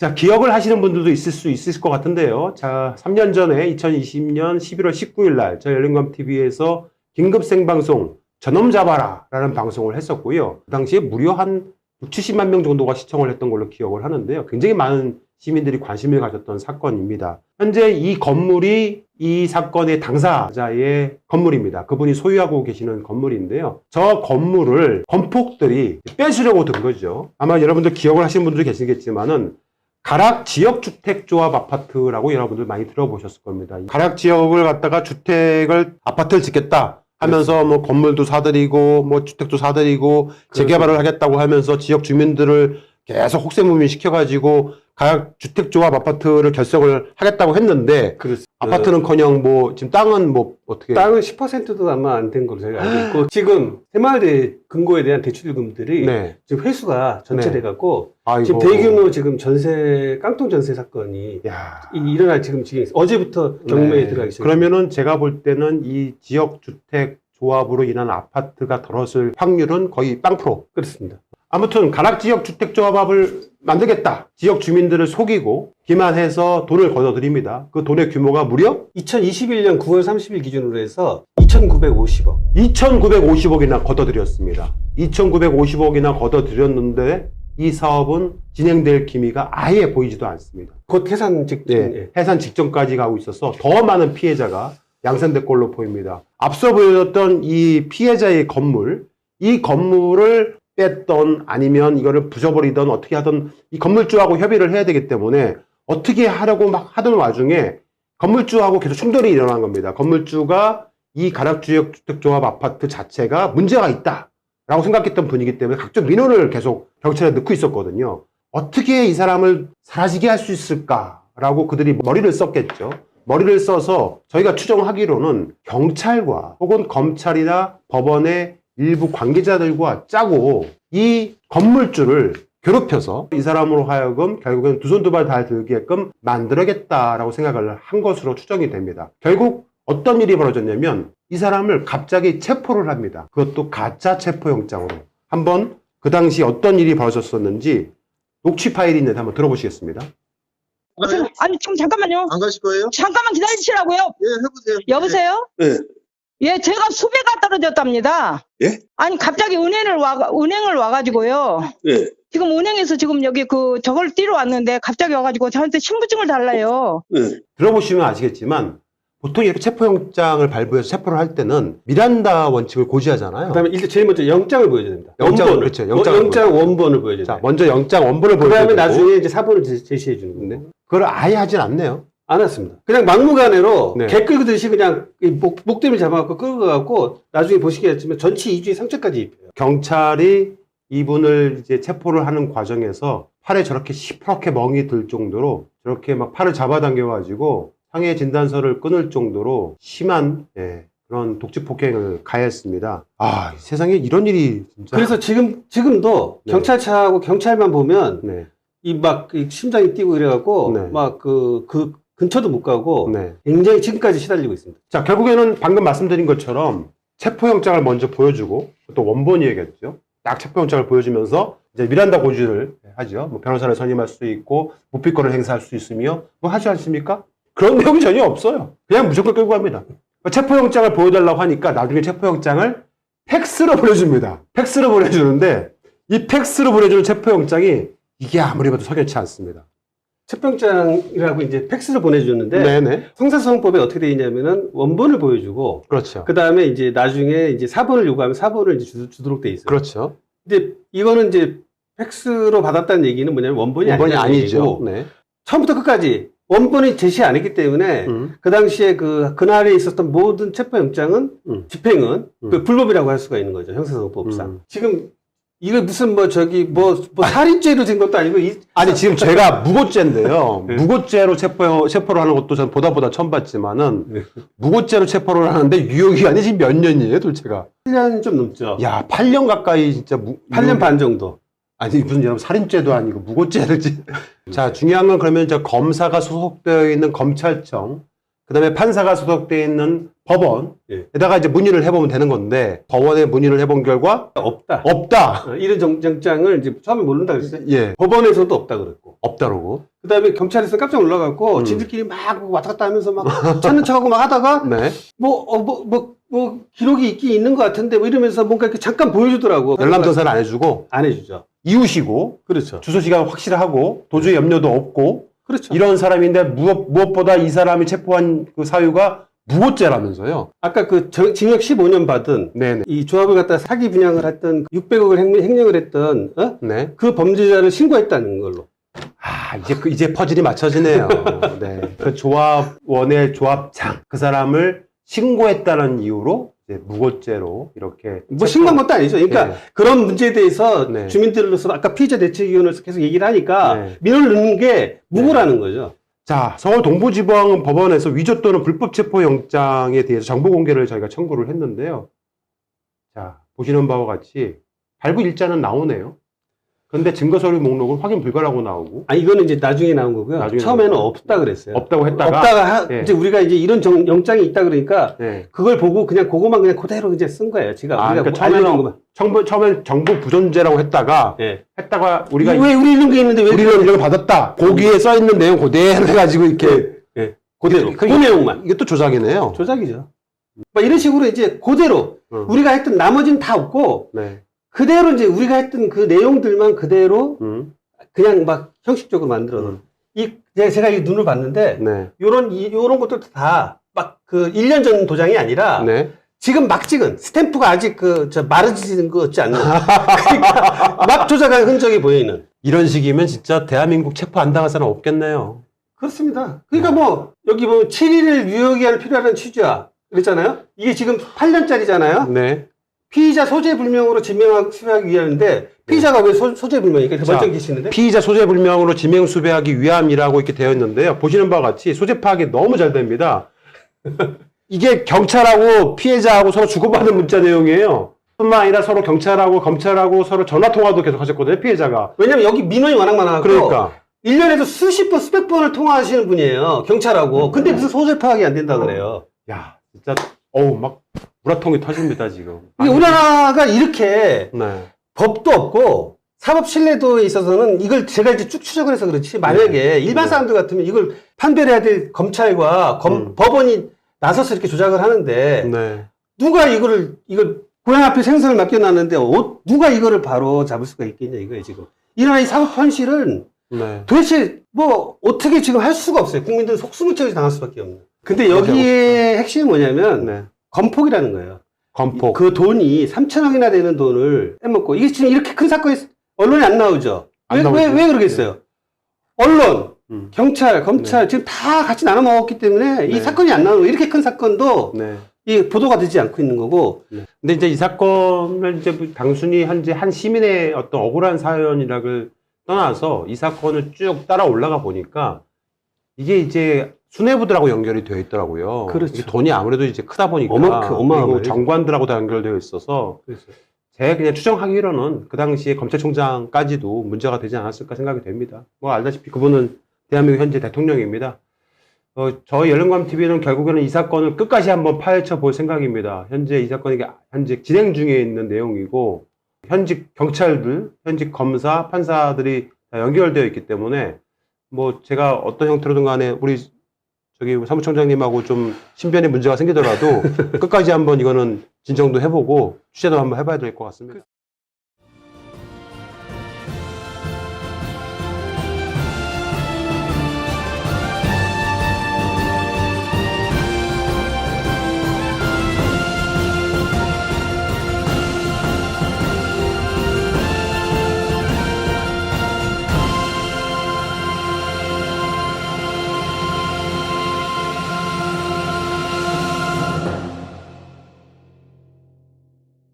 자, 기억을 하시는 분들도 있을 것 같은데요. 자, 3년 전에 2020년 11월 19일 날 저희 열린감TV에서 긴급 생방송 저놈 잡아라 라는 방송을 했었고요. 그 당시에 무려 한 70만 명 정도가 시청을 했던 걸로 기억을 하는데요. 굉장히 많은 시민들이 관심을 가졌던 사건입니다. 현재 이 건물이 이 사건의 당사자의 건물입니다. 그분이 소유하고 계시는 건물인데요. 저 건물을 건폭들이 뺏으려고 든 거죠. 아마 여러분들 기억을 하시는 분들도 계시겠지만은 가락 지역주택조합 아파트라고 여러분들 많이 들어보셨을 겁니다. 가락 지역을 갖다가 아파트를 짓겠다 하면서 뭐 건물도 사들이고 뭐 주택도 사들이고 재개발을 하겠다고 하면서 지역 주민들을 계속 혹세무민 시켜가지고 가락 주택조합 아파트를 결성을 하겠다고 했는데 그렇습니다. 아파트는커녕 뭐 지금 땅은 뭐 어떻게 땅은 10%도 아마 안 된 걸로 제가 알고 있고 지금 새마을 근거에 대한 대출금들이 네. 지금 회수가 전체돼 갖고 아이고. 지금 대규모 지금 깡통 전세 사건이 야. 일어날 지금 어제부터 경매에 들어가기 시작했습니다. 그러면은 제가 볼 때는 이 지역 주택 조합으로 인한 아파트가 들어설 확률은 거의 0%. 그렇습니다. 아무튼 가락 지역 주택 조합을 만들겠다. 지역 주민들을 속이고 기만해서 돈을 걷어들입니다. 그 돈의 규모가 무려 2021년 9월 30일 기준으로 해서 2,950억. 2,950억이나 걷어들였습니다. 2,950억이나 걷어들였는데 이 사업은 진행될 기미가 아예 보이지도 않습니다. 곧 해산 직전. 네, 해산 직전까지 가고 있어서 더 많은 피해자가 양산될 걸로 보입니다. 앞서 보여줬던 이 피해자의 건물, 이 건물을 뺐던 아니면 이거를 부숴버리던 어떻게 하던 이 건물주하고 협의를 해야 되기 때문에 어떻게 하려고 막 하던 와중에 건물주하고 계속 충돌이 일어난 겁니다. 건물주가 이 가락지역주택조합 아파트 자체가 문제가 있다라고 생각했던 분이기 때문에 각종 민원을 계속 경찰에 넣고 있었거든요. 어떻게 이 사람을 사라지게 할 수 있을까라고 그들이 머리를 썼겠죠. 머리를 써서 저희가 추정하기로는 경찰과 혹은 검찰이나 법원의 일부 관계자들과 짜고 이 건물주를 괴롭혀서 이 사람으로 하여금 결국엔 두 손 두 발 다 들게끔 만들어야겠다라고 생각을 한 것으로 추정이 됩니다. 결국 어떤 일이 벌어졌냐면 이 사람을 갑자기 체포를 합니다. 그것도 가짜 체포영장으로. 한번 그 당시 어떤 일이 벌어졌었는지 녹취 파일이 있는데 한번 들어보시겠습니다. 아니 지금 잠깐만요. 안 가실 거예요? 잠깐만 기다리시라고요. 예, 해보세요. 여보세요? 네. 예, 제가 수배가 떨어졌답니다. 예? 아니 갑자기 은행을 와가지고요. 예. 지금 은행에서 지금 여기 저걸 띠러 왔는데 갑자기 와가지고 저한테 신분증을 달라요. 네. 들어보시면 아시겠지만 보통 이렇게 체포영장을 발부해서 체포를 할 때는 미란다 원칙을 고지하잖아요. 그다음에 일단 제일 먼저 영장을 보여줘야 됩니다. 영장을, 그렇죠. 영장 원본을 보여줘야 자, 돼요. 먼저 영장 원본을 보여주고 그다음에 나중에 이제 사본을 제시해 주는 건데 그걸 아예 하진 않네요. 안 왔습니다. 그냥 막무가내로 네. 개 끌듯이 그냥 목대를 잡아갖고 끌고 가고 나중에 보시겠지만 전치 2주에 상처까지 입혀요. 경찰이 이분을 이제 체포를 하는 과정에서 팔에 저렇게 시퍼렇게 멍이 들 정도로 저렇게 막 팔을 잡아당겨가지고 상해 진단서를 끊을 정도로 심한 그런 독직 폭행을 가했습니다. 아, 세상에 이런 일이 진짜. 그래서 지금도 네. 경찰차하고 경찰만 보면 네, 이 심장이 뛰고 이래갖고 네. 막 그 근처도 못 가고 네. 굉장히 지금까지 시달리고 있습니다. 자, 결국에는 방금 말씀드린 것처럼 체포영장을 먼저 보여주고 또 원본이겠죠. 딱 체포영장을 보여주면서 이제 미란다 고지를 하죠. 뭐 변호사를 선임할 수 있고 무피권을 행사할 수 있으며 뭐 하지 않습니까? 그런 내용이 전혀 없어요. 그냥 무조건 끌고 갑니다. 체포영장을 보여달라고 하니까 나중에 체포영장을 팩스로 보내줍니다. 팩스로 보내주는데 이 팩스로 보내주는 체포영장이 이게 아무리 봐도 석연치 않습니다. 체포영장이라고 이제 팩스를 보내주는데 네네. 형사소송법에 어떻게 되어 있냐면은 원본을 보여주고 그렇죠. 그 다음에 이제 나중에 이제 사본을 요구하면 사본을 이제 주도록 돼 있어요. 그렇죠. 근데 이거는 이제 팩스로 받았다는 얘기는 뭐냐면 원본이 아니죠. 얘기고 네. 처음부터 끝까지 원본이 제시 안 했기 때문에 그 당시에 그날에 있었던 모든 체포영장은 집행은 그 불법이라고 할 수가 있는 거죠. 형사소송법상. 지금 이거 무슨 뭐 살인죄로 된 것도 아니고 아니 지금 제가 무고죄인데요. 네. 무고죄로 체포를 하는 것도 전 보다 처음 봤지만은 네. 무고죄로 체포를 하는데 유효기간이 지금 몇 년이에요, 도대체가? 8년 좀 넘죠. 야, 8년 가까이 진짜 8년 반 정도. 아니 무슨 여러분 살인죄도 아니고 무고죄를 자, 중요한 건 그러면 검사가 소속되어 있는 검찰청, 그다음에 판사가 소속되어 있는 법원에다가 이제 문의를 해보면 되는 건데 법원에 문의를 해본 결과 없다. 없다. 이런 정장을 이제 처음에 모른다 그랬어요. 예, 법원에서도 없다 그랬고. 없다라고. 그다음에 경찰에서 깜짝 놀라갖고 지들끼리 막 왔다 갔다 하면서 막 찾는 척하고 막 하다가 네. 뭐 기록이 있긴 있는 것 같은데 뭐 이러면서 뭔가 이렇게 잠깐 보여주더라고. 열람 조사를 안 해주고 안 해주죠. 이웃이고 그렇죠. 주소 시간 확실하고 도저히 염려도 없고 그렇죠. 이런 사람인데 무엇보다 이 사람이 체포한 그 사유가 무고죄라면서요. 아까 그 징역 15년 받은 네네. 이 조합을 갖다 사기 분양을 했던 600억을 횡령을 했던 네. 그 범죄자를 신고했다는 걸로. 아, 이제 퍼즐이 맞춰지네요. 네. 그 조합원의 조합장, 그 사람을 신고했다는 이유로 이제 무고죄로 이렇게. 뭐 신고한 것도 아니죠. 그러니까 네. 그런 문제에 대해서 네. 주민들로서 아까 피해자 대책위원회에서 계속 얘기를 하니까 네. 민원을 넣는 게 무고라는 거죠. 자, 서울 동부지방 법원에서 위조 또는 불법 체포 영장에 대해서 정보 공개를 저희가 청구를 했는데요. 자, 보시는 바와 같이 발부 일자는 나오네요. 근데 증거 서류 목록은 확인 불가라고 나오고 아, 이거는 이제 나중에 나온 거고요. 나중에 처음에는 나온 없다 그랬어요. 없다고 했다가 없다가 예. 이제 우리가 이제 이런 영장이 있다 그러니까 네. 그걸 보고 그냥 그거만 그냥 그대로 이제 쓴 거예요. 지가 아, 우리가 그러니까 알려준 것만. 처음엔 정부 부존재라고 했다가 예. 우리가 왜 우리 이런 게 있는데 왜 우리는 이런 걸 받았다. 거기에 써 있는 내용 그대로 해가지고 이렇게 예. 그대로 그 내용만 이게 또 조작이네요. 조작이죠. 막 이런 식으로 이제 그대로 우리가 했던 나머지는 다 없고 네. 그대로 이제 우리가 했던 그 내용들만 그대로 그냥 막 형식적으로 만들어 놓은. 제가 이 눈을 봤는데 네. 요런 것들도 다 막 그 1년 전 도장이 아니라 네. 지금 막 찍은 스탬프가 아직 마르지는 거 같지 않는 그러니까 막 조작한 흔적이 보이는 이런 식이면 진짜 대한민국 체포 안 당할 사람 없겠네요. 그렇습니다. 그러니까 뭐 여기 보면 7일을 유효기한을 필요하는 취지야 그랬잖아요. 이게 지금 8년짜리잖아요. 네. 피의자 소재 불명으로 지명수배하기 위함인데 피의자가 왜 소재 불명이니까 자, 멀쩡히 계시는데 피의자 소재 불명으로 지명 수배하기 위함이라고 이렇게 되어 있는데요. 보시는 바와 같이 소재 파악이 너무 잘 됩니다. 이게 경찰하고 피해자하고 서로 주고받은 문자 내용이에요. 뿐만 아니라 서로 경찰하고 검찰하고 서로 전화 통화도 계속 하셨거든요. 피해자가. 왜냐면 여기 민원이 워낙 많아갖고 그러니까 1년에도 수십 번 수백 번을 통화하시는 분이에요. 경찰하고. 근데 무슨 소재 파악이 안 된다 그래요. 야 진짜 어우 막 우라통이 터집니다 지금. 이게 우리나라가 이렇게 네. 법도 없고 사법 신뢰도에 있어서는 이걸 제가 이제 쭉 추적을 해서 그렇지 만약에 일반 사람들 같으면 이걸 판별해야 될 검찰과 법원이 나서서 이렇게 조작을 하는데 네. 누가 이걸 고향 앞에 생선을 맡겨놨는데 누가 이거를 바로 잡을 수가 있겠냐 이거예요 지금. 이 나라의 사법 현실은 네. 도대체 뭐 어떻게 지금 할 수가 없어요. 국민들은 속수무책을 당할 수밖에 없는. 근데 여기에 핵심이 뭐냐면 네. 건폭이라는 거예요. 건폭. 그 돈이 3천억이나 되는 돈을 빼먹고 이게 지금 이렇게 큰 사건이 언론에 안 나오죠. 안 나오죠. 왜 그러겠어요? 언론, 경찰, 검찰 네. 지금 다 같이 나눠 먹었기 때문에 이 네. 사건이 안 나오고 이렇게 큰 사건도 네. 이 보도가 되지 않고 있는 거고. 네. 근데 이제 이 사건을 이제 단순히 한 시민의 어떤 억울한 사연이라를 떠나서 이 사건을 쭉 따라 올라가 보니까 이게 이제 수뇌부들하고 연결이 되어 있더라고요. 그렇죠. 이게 돈이 아무래도 이제 크다 보니까 어마어마하죠. 그리고 정관들하고 다 연결되어 있어서 제가 그냥 추정하기로는 그 당시에 검찰총장까지도 문제가 되지 않았을까 생각이 됩니다. 뭐 알다시피 그분은 대한민국 현재 대통령입니다. 저희 열린광TV는 결국에는 이 사건을 끝까지 한번 파헤쳐 볼 생각입니다. 현재 이 사건이 현재 진행 중에 있는 내용이고 현직 경찰들, 현직 검사, 판사들이 다 연결되어 있기 때문에 뭐 제가 어떤 형태로든 간에 우리 저기 사무총장님하고 좀 신변에 문제가 생기더라도 끝까지 한번 이거는 진정도 해보고 취재도 한번 해봐야 될 것 같습니다.